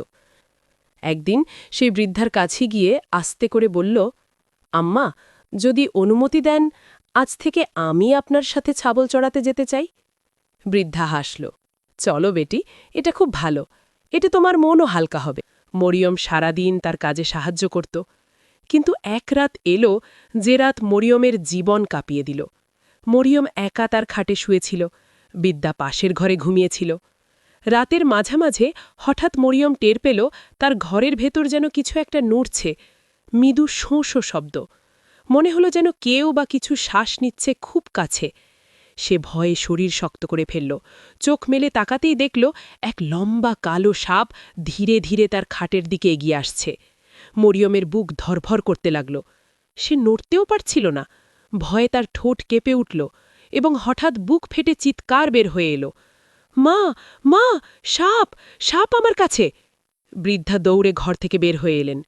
একদিন সেই বৃদ্ধার কাছে গিয়ে আস্তে করে বলল, আম্মা, যদি অনুমতি দেন, আজ থেকে আমি আপনার সাথে ছাগল চড়াতে যেতে চাই। বৃদ্ধা হাসল, চলো বেটি, এটা খুব ভালো, এতে তোমার মনও হালকা হবে। মরিয়ম সারাদিন তার কাজে সাহায্য করত। কিন্তু এক রাত এলো, যে রাত মরিয়মের জীবন কাঁপিয়ে দিল। মরিয়ম একা তার খাটে শুয়েছিল, বিদ্যা পাশের ঘরে ঘুমিয়েছিল। রাতের মাঝামাঝে হঠাৎ মরিয়ম টের পেল তার ঘরের ভেতর যেন কিছু একটা নড়ছে, মৃদু শোঁ শোঁ শব্দ। মনে হলো যেন কেউ বা কিছু শ্বাস নিচ্ছে খুব কাছে। সে ভয়ে শরীর শক্ত করে ফেলল। চোখ মেলে তাকাতেই দেখল এক লম্বা কালো সাপ ধীরে ধীরে তার খাটের দিকে এগিয়ে আসছে। মরিয়মের বুক ধরভর করতে লাগল। সে নড়তেও পারছিল না। ভয়ে তার ঠোঁট কেঁপে উঠল এবং হঠাৎ বুক ফেটে চিৎকার বের হয়ে এলো, মা, মা, সাপ, সাপ আমার কাছে! বৃদ্ধা দৌড়ে ঘর থেকে বের হয়ে এলেন।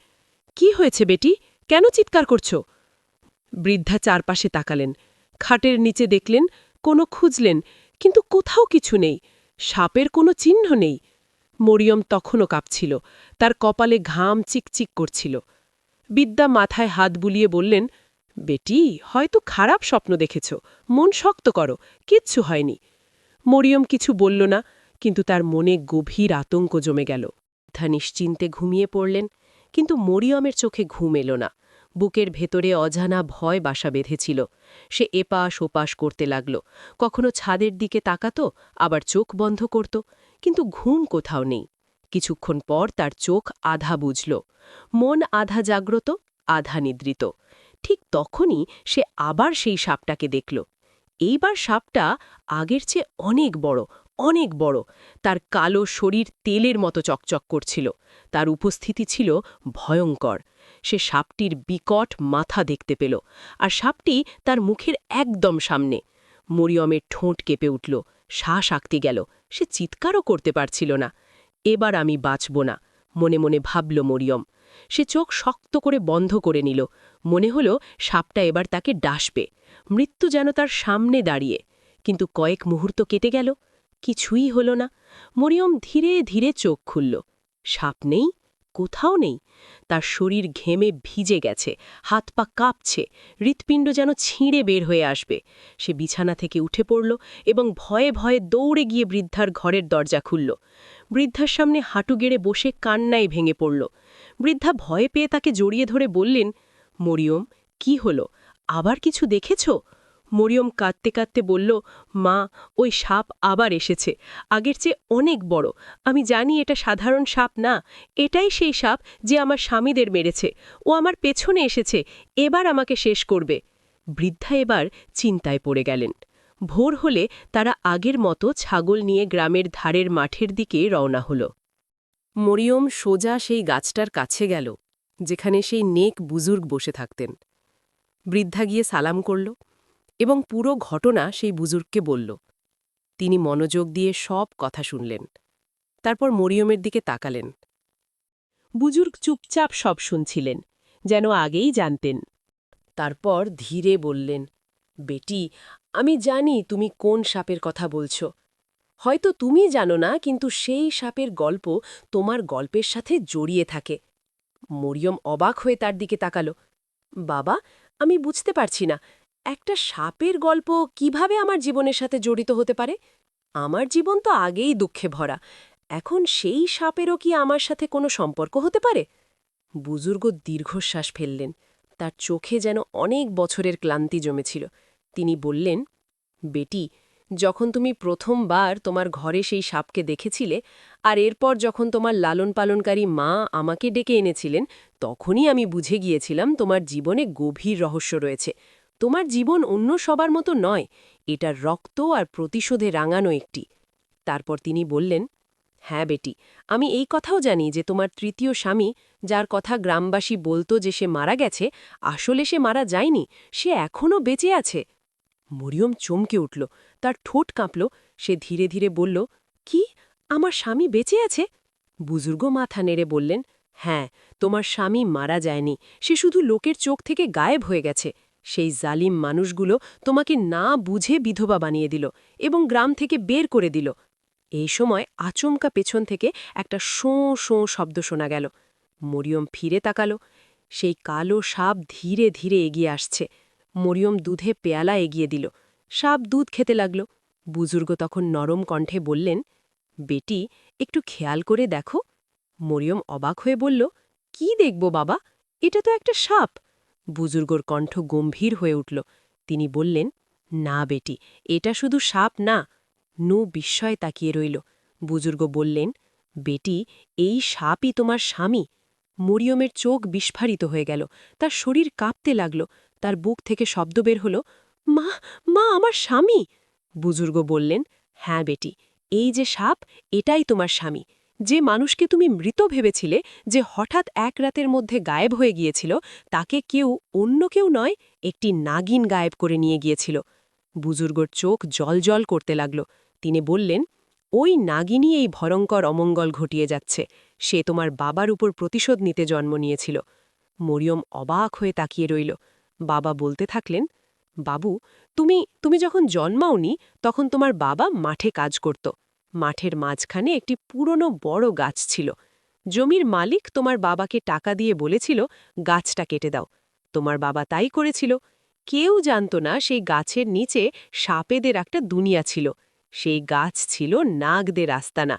কি হয়েছে বেটি, কেন চিৎকার করছ? বৃদ্ধা চারপাশে তাকালেন, খাটের নিচে দেখলেন, কোনো খুঁজলেন, কিন্তু কোথাও কিছু নেই, সাপের কোনো চিহ্ন নেই। মরিয়ম তখনও কাঁপছিল, তার কপালে ঘাম চিকচিক করছিল। বিদ্যা মাথায় হাত বুলিয়ে বললেন, বেটি, হয়তো খারাপ স্বপ্ন দেখেছ, মন শক্ত করো, কিচ্ছু হয়নি। মরিয়ম কিছু বলল না, কিন্তু তার মনে গভীর আতঙ্ক জমে গেল। বৃদ্ধা নিশ্চিন্তে ঘুমিয়ে পড়লেন, কিন্তু মরিয়মের চোখে ঘুম এলো না। বুকের ভেতরে অজানা ভয় বাসা বেঁধেছিল। সে এপাশ ওপাশ করতে লাগল, কখনো ছাদের দিকে তাকাত, আবার চোখ বন্ধ করত, কিন্তু ঘুম কোথাও নেই। কিছুক্ষণ পর তার চোখ আধা বুঝল, মন আধা জাগ্রত, আধা নিদ্রিত। ঠিক তখনই সে আবার সেই সাপটাকে দেখল। এইবার সাপটা আগের চেয়ে অনেক বড়, অনেক বড়। তার কালো শরীর তেলের মতো চকচক করছিল। তার উপস্থিতি ছিল ভয়ঙ্কর। সে সাপটির বিকট মাথা দেখতে পেল, আর সাপটি তার মুখের একদম সামনে। মরিয়মের ঠোঁট কেঁপে উঠল, শ্বাস আঁকতে গেল, সে চিৎকারও করতে পারছিল না। এবার আমি বাঁচব না, মনে মনে ভাবল মরিয়ম। সে চোখ শক্ত করে বন্ধ করে নিল। মনে হল সাপটা এবার তাকে ডাসবে, মৃত্যু যেন তার সামনে দাঁড়িয়ে। কিন্তু কয়েক মুহূর্ত কেটে গেল, কিছুই হল না। মরিয়ম ধীরে ধীরে চোখ খুলল। সাপ নেই, কোথাও নেই। তার শরীর ঘেমে ভিজে গেছে, হাত পা কাঁপছে, হৃৎপিণ্ড যেন ছিঁড়ে বের হয়ে আসবে। সে বিছানা থেকে উঠে পড়ল এবং ভয়ে ভয়ে দৌড়ে গিয়ে বৃদ্ধার ঘরের দরজা খুলল। বৃদ্ধার সামনে হাঁটু গেড়ে বসে কান্নায় ভেঙে পড়ল। বৃদ্ধা ভয়ে পেয়ে তাকে জড়িয়ে ধরে বললেন, মরিয়ম, কি হলো, আবার কিছু দেখেছ? মরিয়ম কাঁদতে কাঁদতে বলল, মা, ওই সাপ আবার এসেছে, আগের চেয়ে অনেক বড়। আমি জানি এটা সাধারণ সাপ না, এটাই সেই সাপ যে আমার স্বামীদের মেরেছে। ও আমার পেছনে এসেছে, এবার আমাকে শেষ করবে। বৃদ্ধা এবার চিন্তায় পড়ে গেলেন। ভোর হলে তারা আগের মতো ছাগল নিয়ে গ্রামের ধারের মাঠের দিকে রওনা হল। মরিয়ম সোজা সেই গাছটার কাছে গেল, যেখানে সেই নেক বুজুর্গ বসে থাকতেন। বৃদ্ধা গিয়ে সালাম করল এবং পুরো ঘটনা সেই বুজুর্গকে বলল। তিনি মনোযোগ দিয়ে সব কথা শুনলেন। তারপর মরিয়মের দিকে তাকালেন। বুজুর্গ চুপচাপ সব শুনছিলেন, যেন আগেই জানতেন। তারপর ধীরে বললেন, বেটি, আমি জানি তুমি কোন সাপের কথা বলছ। হয়তো তুমি জানো না, কিন্তু সেই সাপের গল্প তোমার গল্পের সাথে জড়িয়ে থাকে। মরিয়ম অবাক হয়ে তার দিকে তাকালো। বাবা, আমি বুঝতে পারছি না, একটা সাপের গল্প কিভাবে আমার জীবনের সাথে জড়িত হতে পারে? আমার জীবন তো আগেই দুঃখে ভরা, এখন সেই সাপেরও কি আমার সাথে কোনো সম্পর্ক হতে পারে? বুজুর্গ দীর্ঘশ্বাস ফেললেন, তার চোখে যেন অনেক বছরের ক্লান্তি জমেছিল। তিনি বললেন, বেটি, যখন তুমি প্রথমবার তোমার ঘরে সেই সাপকে দেখেছিলে, আর এরপর যখন তোমার লালন পালনকারী মা আমাকে ডেকে এনেছিলেন, তখনই আমি বুঝে গিয়েছিলাম তোমার জীবনে গভীর রহস্য রয়েছে। তোমার জীবন অন্য সবার মতো নয়, এটা রক্ত আর প্রতিশোধে রাঙানো একটি। তারপর তিনি বললেন, হ্যাঁ বেটি, আমি এই কথাও জানি যে তোমার তৃতীয় স্বামী, যার কথা গ্রামবাসী বলতো যে সে মারা গেছে, আসলে সে মারা যায়নি, সে এখনও বেঁচে আছে। মরিয়ম চমকে উঠল, তার ঠোঁট কাঁপল। সে ধীরে ধীরে বলল, কি, আমার স্বামী বেঁচে আছে? বুজুর্গ মাথা নেড়ে বললেন, হ্যাঁ, তোমার স্বামী মারা যায়নি, সে শুধু লোকের চোখ থেকে গায়েব হয়ে গেছে। সেই জালিম মানুষগুলো তোমাকে না বুঝে বিধবা বানিয়ে দিল এবং গ্রাম থেকে বের করে দিল। এই সময় আচমকা পেছন থেকে একটা শোঁ শোঁ শব্দ শোনা গেল। মরিয়ম ফিরে তাকালো। সেই কালো সাপ ধীরে ধীরে এগিয়ে আসছে। মরিয়ম দুধে পেয়ালা এগিয়ে দিল। সাপ দুধ খেতে লাগল। বুজুর্গ তখন নরম কণ্ঠে বললেন, বেটি, একটু খেয়াল করে দেখো। মরিয়ম অবাক হয়ে বলল, কি দেখব বাবা, এটা তো একটা সাপ। বুজুর্গর কণ্ঠ গম্ভীর হয়ে উঠল। তিনি বললেন, না বেটি, এটা শুধু সাপ না। নু বিস্ময়ে তাকিয়ে রইল। বুজুর্গ বললেন, বেটি, এই সাপই তোমার স্বামী। মরিয়মের চোখ বিস্ফারিত হয়ে গেল, তার শরীর কাঁপতে লাগল। তার বুক থেকে শব্দ বের হল, মা, মা, আমার স্বামী। বুজুর্গ বললেন, হ্যাঁ বেটি, এই যে সাপ, এটাই তোমার স্বামী। যে মানুষকে তুমি মৃত ভেবেছিলে, যে হঠাৎ এক রাতের মধ্যে গায়েব হয়ে গিয়েছিল, তাকে অন্য কেউ নয়, একটি নাগিন গায়েব করে নিয়ে গিয়েছিল। বুজুর্গর চোখ জলজল করতে লাগল। তিনি বললেন, ওই নাগিনী এই ভয়ঙ্কর অমঙ্গল ঘটিয়ে যাচ্ছে। সে তোমার বাবার উপর প্রতিশোধ নিতে জন্ম নিয়েছিল। মরিয়ম অবাক হয়ে তাকিয়ে রইল। বাবা বলতে থাকলেন, বাবু, তুমি তুমি যখন জন্মাওনি তখন তোমার বাবা মাঠে কাজ করত। মাঠের মাঝখানে একটি পুরনো বড় গাছ ছিল। জমির মালিক তোমার বাবাকে টাকা দিয়ে বলেছিল গাছটা কেটে দাও। তোমার বাবা তাই করেছিল। কেউ জানত না সেই গাছের নিচে সাপেদের একটা দুনিয়া ছিল। সেই গাছ ছিল নাগদের আস্তানা।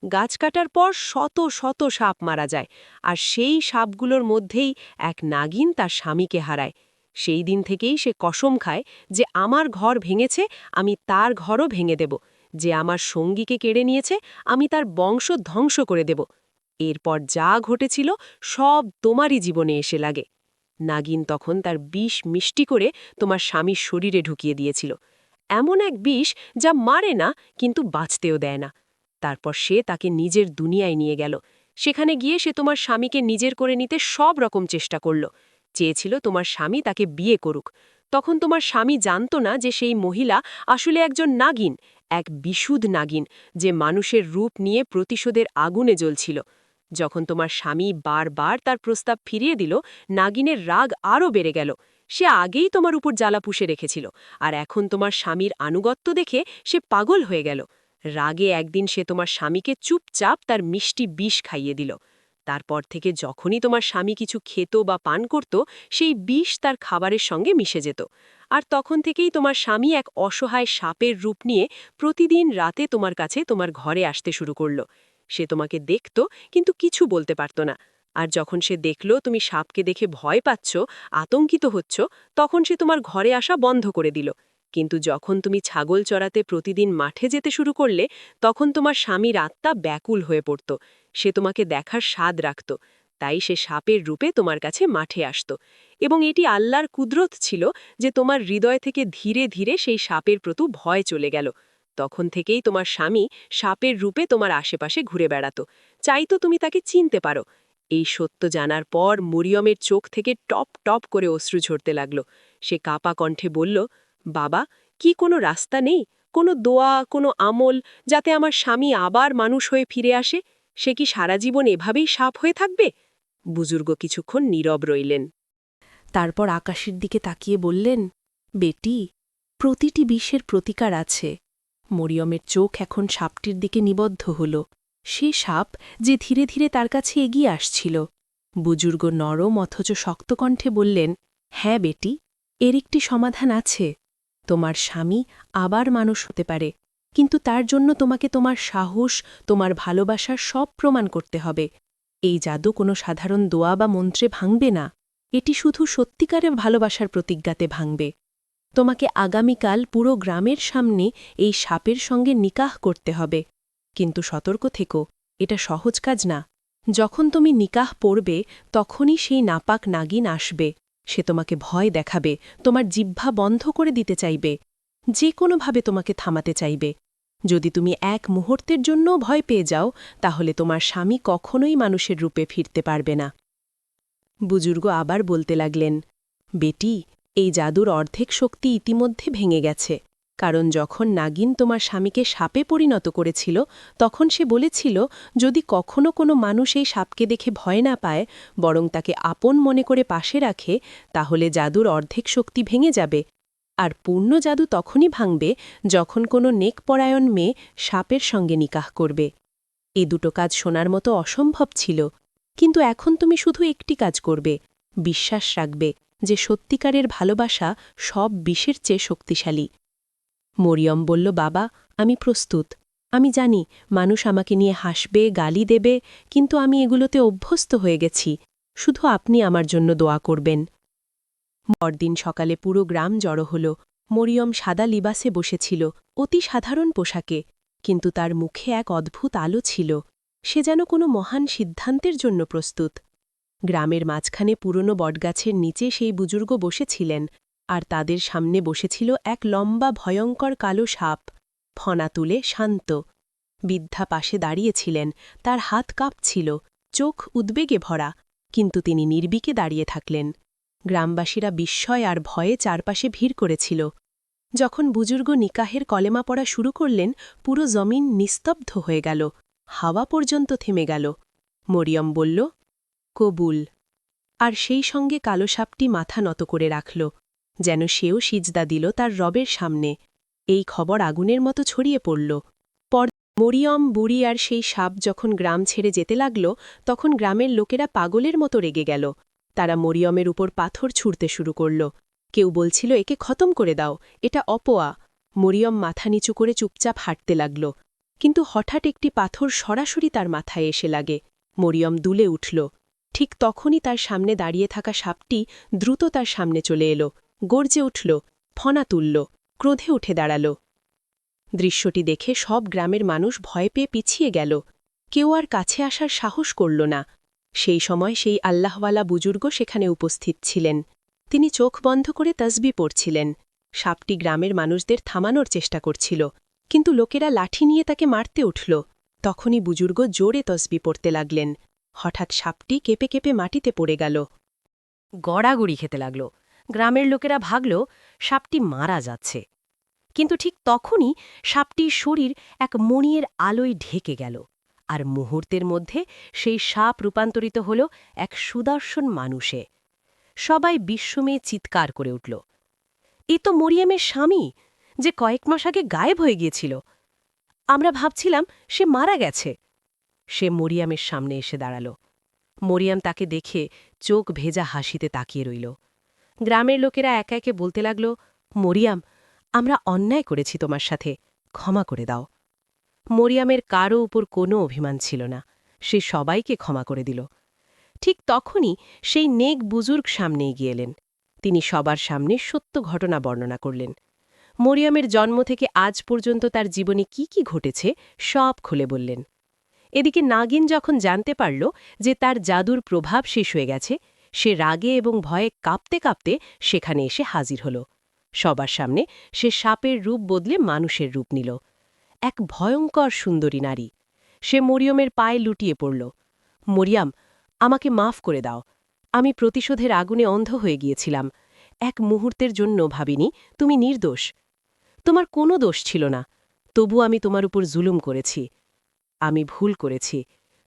গাছ কাটার পর শত শত সাপ মারা যায়, আর সেই সাপগুলোর মধ্যেই এক নাগিন তার স্বামীকে হারায়। সেই দিন থেকেই সে কসম খায় যে আমার ঘর ভেঙেছে, আমি তার ঘরও ভেঙে দেব। যে আমার সঙ্গীকে কেড়ে নিয়েছে, আমি তার বংশ ধ্বংস করে দেব। এরপর যা ঘটেছিল সব তোমারই জীবনে এসে লাগে। নাগিন তখন তার বিষ মিষ্টি করে তোমার স্বামীর শরীরে ঢুকিয়ে দিয়েছিল। এমন এক বিষ যা মারে না, কিন্তু বাঁচতেও দেয় না। তারপর সে তাকে নিজের দুনিয়ায় নিয়ে গেল। সেখানে গিয়ে সে তোমার স্বামীকে নিজের করে নিতে সব রকম চেষ্টা করল। চেয়েছিল তোমার স্বামী তাকে বিয়ে করুক। তখন তোমার স্বামী জানত না যে সেই মহিলা আসলে একজন নাগিন, এক বিশুদ্ধ নাগিন, যে মানুষের রূপ নিয়ে প্রতিশোধের আগুনে জ্বলছিল। যখন তোমার স্বামী বারবার তার প্রস্তাব ফিরিয়ে দিল, নাগিনের রাগ আরও বেড়ে গেল। সে আগেই তোমার উপর জ্বালা পুষে রেখেছিল, আর এখন তোমার স্বামীর আনুগত্য দেখে সে পাগল হয়ে গেল। রাগে একদিন সে তোমার স্বামীকে চুপচাপ তার মিষ্টি বিষ খাইয়ে দিল। তারপর থেকে যখনই তোমার স্বামী কিছু খেত বা পান করত, সেই বিষ তার খাবারের সঙ্গে মিশে যেত। আর তখন থেকেই তোমার স্বামী এক অসহায় সাপের রূপ নিয়ে প্রতিদিন রাতে তোমার কাছে তোমার ঘরে আসতে শুরু করল। সে তোমাকে দেখত, কিন্তু কিছু বলতে পারত না। আর যখন সে দেখল তুমি সাপকে দেখে ভয় পাচ্ছ, আতঙ্কিত হচ্ছ, তখন সে তোমার ঘরে আসা বন্ধ করে দিল। কিন্তু যখন তুমি ছাগল চড়াতে প্রতিদিন মাঠে যেতে শুরু করলে, তখন তোমার স্বামীর আত্মা ব্যাকুল হয়ে পড়ত। সে তোমাকে দেখার স্বাদ রাখত। তাই সে সাপের রূপে তোমার কাছে মাঠে আসত। এবং এটি আল্লাহর কুদরত ছিল যে তোমার হৃদয় থেকে ধীরে ধীরে সেই সাপের প্রতি ভয় চলে গেল। তখন থেকেই তোমার স্বামী সাপের রূপে তোমার আশেপাশে ঘুরে বেড়াত, চাইতো তুমি তাকে চিনতে পারো। এই সত্য জানার পর মরিয়মের চোখ থেকে টপ টপ করে অশ্রু ঝরতে লাগল। সে কাপা কণ্ঠে বলল, বাবা, কি কোনো রাস্তা নেই, কোনো দোয়া, কোনো আমল, যাতে আমার স্বামী আবার মানুষ হয়ে ফিরে আসে? সে কি সারা জীবন এভাবেই সাপ হয়ে থাকবে? বুজুর্গ কিছুক্ষণ নীরব রইলেন। তারপর আকাশের দিকে তাকিয়ে বললেন, বেটি, প্রতিটি বিষের প্রতিকার আছে। মরিয়মের চোখ এখন সাপটির দিকে নিবদ্ধ হল, সে সাপ যে ধীরে ধীরে তার কাছে এগিয়ে আসছিল। বুজুর্গ নরম অথচ শক্ত কণ্ঠে বললেন, হ্যাঁ বেটি, এর একটি সমাধান আছে। তোমার স্বামী আবার মানুষ হতে পারে, কিন্তু তার জন্য তোমাকে তোমার সাহস, তোমার ভালোবাসার সব প্রমাণ করতে হবে। এই জাদু কোনো সাধারণ দোয়া বা মন্ত্রে ভাঙবে না, এটি শুধু সত্যিকারের ভালোবাসার প্রতিজ্ঞাতে ভাঙবে। তোমাকে আগামীকাল পুরো গ্রামের সামনে এই সাপের সঙ্গে নিকাহ করতে হবে। কিন্তু সতর্ক থেকো, এটা সহজ কাজ না। যখন তুমি নিকাহ পড়বে, তখনই সেই নাপাক নাগিন আসবে। সে তোমাকে ভয় দেখাবে, তোমার জিহ্বা বন্ধ করে দিতে চাইবে, যে কোনোভাবে তোমাকে থামাতে চাইবে। যদি তুমি এক মুহূর্তের জন্যও ভয় পেয়ে যাও, তাহলে তোমার স্বামী কখনোই মানুষের রূপে ফিরতে পারবে না। বুজুর্গ আবার বলতে লাগলেন, বেটি, এই জাদুর অর্ধেক শক্তি ইতিমধ্যে ভেঙে গেছে। কারণ যখন নাগিন তোমার স্বামীকে সাপে পরিণত করেছিল, তখন সে বলেছিল যদি কখনো কোনো মানুষ এই সাপকে দেখে ভয় না পায়, বরং তাকে আপন মনে করে পাশে রাখে, তাহলে জাদুর অর্ধেক শক্তি ভেঙে যাবে। আর পূর্ণ জাদু তখনই ভাঙবে যখন কোনো নেকপরায়ণ মেয়ে সাপের সঙ্গে নিকাহ করবে। এ দুটো কাজ শোনার মতো অসম্ভব ছিল, কিন্তু এখন তুমি শুধু একটি কাজ করবে, বিশ্বাস রাখবে যে সত্যিকারের ভালোবাসা সব বিষের চেয়ে শক্তিশালী। মরিয়ম বলল, বাবা, আমি প্রস্তুত। আমি জানি মানুষ আমাকে নিয়ে হাসবে, গালি দেবে, কিন্তু আমি এগুলোতে অভ্যস্ত হয়ে গেছি। শুধু আপনি আমার জন্য দোয়া করবেন। পরদিন সকালে পুরো গ্রাম জড়ো হল। মরিয়ম সাদা লিবাসে বসেছিল, অতি সাধারণ পোশাকে, কিন্তু তার মুখে এক অদ্ভুত আলো ছিল। সে যেন কোনো মহান সিদ্ধান্তের জন্য প্রস্তুত। গ্রামের মাঝখানে পুরনো বটগাছের নিচে সেই বুজুর্গ বসেছিলেন, আর তাদের সামনে বসেছিল এক লম্বা ভয়ঙ্কর কালো সাপ, ফনা তুলে শান্ত। বৃদ্ধা পাশে দাঁড়িয়েছিলেন, তার হাত কাঁপছিল, চোখ উদ্বেগে ভরা, কিন্তু তিনি নির্বিকে দাঁড়িয়ে থাকলেন। গ্রামবাসীরা বিস্ময় আর ভয়ে চারপাশে ভিড় করেছিল। যখন বুজুর্গ নিকাহের কলেমা পড়া শুরু করলেন, পুরো জমিন নিস্তব্ধ হয়ে গেল, হাওয়া পর্যন্ত থেমে গেল। মরিয়ম বলল, কবুল। আর সেই সঙ্গে কালো সাপটি মাথা নত করে রাখল। যেন সেও সিজদা দিল তার রবের সামনে। এই খবর আগুনের মতো ছড়িয়ে পড়ল। মরিয়ম, বুড়ি আর সেই সাপ যখন গ্রাম ছেড়ে যেতে লাগল, তখন গ্রামের লোকেরা পাগলের মতো রেগে গেল। তারা মরিয়মের উপর পাথর ছুঁড়তে শুরু করল। কেউ বলছিল, একে খতম করে দাও, এটা অপয়া। মরিয়ম মাথা নিচু করে চুপচাপ হাঁটতে লাগল। কিন্তু হঠাৎ একটি পাথর সরাসরি তার মাথায় এসে লাগে। মরিয়ম দুলে উঠল। ঠিক তখনই তার সামনে দাঁড়িয়ে থাকা সাপটি দ্রুত তার সামনে চলে এলো, গর্জে উঠল, ফনা তুলল, ক্রোধে উঠে দাঁড়াল। দৃশ্যটি দেখে সব গ্রামের মানুষ ভয় পেয়ে পিছিয়ে গেল। কেউ আর কাছে আসার সাহস করল না। সেই সময় সেই আল্লাহওয়ালা বুজুর্গ সেখানে উপস্থিত ছিলেন। তিনি চোখ বন্ধ করে তসবি পড়ছিলেন। সাপটি গ্রামের মানুষদের থামানোর চেষ্টা করছিল, কিন্তু লোকেরা লাঠি নিয়ে তাকে মারতে উঠল। তখনই বুজুর্গ জোরে তসবি পড়তে লাগলেন। হঠাৎ সাপটি কেঁপে কেঁপে মাটিতে পড়ে গেল। গড়াগড়ি খেতে লাগল। গ্রামের লোকেরা ভাগল সাপটি মারা যাচ্ছে। কিন্তু ঠিক তখনই সাপটির শরীর এক মণির আলোয় ঢেকে গেল, আর মুহূর্তের মধ্যে সেই সাপ রূপান্তরিত হল এক সুদর্শন মানুষে। সবাই বিস্ময়ে চিৎকার করে উঠল, এ তো মরিয়মের স্বামী, যে কয়েক মাস আগে গায়েব হয়ে গিয়েছিল। আমরা ভাবছিলাম সে মারা গেছে। সে মরিয়মের সামনে এসে দাঁড়াল। মরিয়ম তাকে দেখে চোখ ভেজা হাসিতে তাকিয়ে রইল। গ্রামের লোকেরা একে একে বলতে লাগল, মরিয়ম, আমরা অন্যায় করেছি তোমার সাথে, ক্ষমা করে দাও। মরিয়মের কারও উপর কোনো অভিমান ছিল না, সে সবাইকে ক্ষমা করে দিল। ঠিক তখনই সেই নেক বুজুর্গ সামনে এগিয়ে এলেন। তিনি সবার সামনে সত্য ঘটনা বর্ণনা করলেন। মরিয়মের জন্ম থেকে আজ পর্যন্ত তার জীবনে কি কি ঘটেছে সব খুলে বললেন। এদিকে নাগিন যখন জানতে পারল যে তার জাদুর প্রভাব শেষ হয়ে গেছে, সে রাগে এবং ভয়ে কাঁপতে কাঁপতে সেখানে এসে হাজির হল। সবার সামনে সে সাপের রূপ বদলে মানুষের রূপ নিল, এক ভয়ঙ্কর সুন্দরী নারী। সে মরিয়মের পায়ে লুটিয়ে পড়ল। মরিয়ম, আমাকে মাফ করে দাও। আমি প্রতিশোধের আগুনে অন্ধ হয়ে গিয়েছিলাম। এক মুহূর্তের জন্য ভাবিনি তুমি নির্দোষ। তোমার কোনো দোষ ছিল না, তবু আমি তোমার উপর জুলুম করেছি। আমি ভুল করেছি।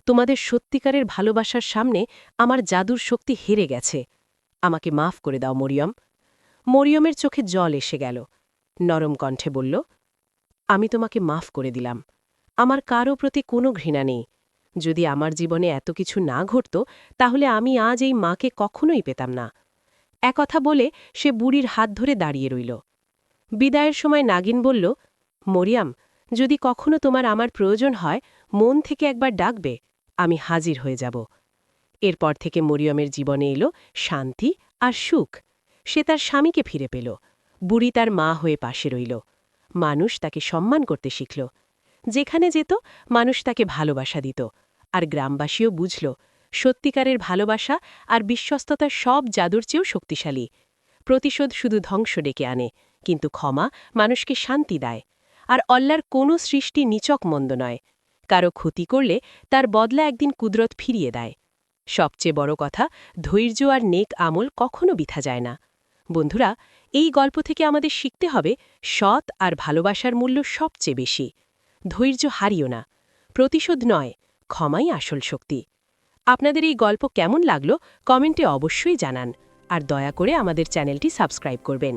তোমাদের সত্যিকারের ভালোবাসার সামনে আমার জাদুর শক্তি হেরে গেছে। আমাকে মাফ করে দাও মরিয়ম। মরিয়মের চোখে জল এসে গেল। নরম কণ্ঠে বলল, আমি তোমাকে মাফ করে দিলাম। আমার কারও প্রতি কোনো ঘৃণা নেই। যদি আমার জীবনে এত কিছু না ঘটত, তাহলে আমি আজ এই মাকে কখনোই পেতাম না। একথা বলে সে বুড়ির হাত ধরে দাঁড়িয়ে রইল। বিদায়ের সময় নাগিন বলল, মরিয়ম, যদি কখনো তোমার আমার প্রয়োজন হয়, মন থেকে একবার ডাকবে, আমি হাজির হয়ে যাব। এরপর থেকে মরিয়মের জীবনে এলো শান্তি আর সুখ। সে তার স্বামীকে ফিরে পেল। বুড়ি তার মা হয়ে পাশে রইল। মানুষ তাকে সম্মান করতে শিখল। যেখানে যেত মানুষ তাকে ভালোবাসা দিত। আর গ্রামবাসীও বুঝল, সত্যিকারের ভালোবাসা আর বিশ্বস্ততা সব জাদুর চেয়েও শক্তিশালী। প্রতিশোধ শুধু ধ্বংস ডেকে আনে, কিন্তু ক্ষমা মানুষকে শান্তি দেয়। আর আল্লাহর কোনো সৃষ্টি নিছক মন্দ নয়। কারো ক্ষতি করলে তার বদলা একদিন কুদরত ফিরিয়ে দেয়। সবচেয়ে বড় কথা, ধৈর্য আর নেক আমল কখনো বিথা যায় না। বন্ধুরা, এই গল্প থেকে আমাদের শিখতে হবে, সৎ আর ভালোবাসার মূল্য সবচেয়ে বেশি। ধৈর্য হারিও না, প্রতিশোধ নয়, ক্ষমাই আসল শক্তি। আপনাদের এই গল্প কেমন লাগলো কমেন্টে অবশ্যই জানান, আর দয়া করে আমাদের চ্যানেলটি সাবস্ক্রাইব করবেন।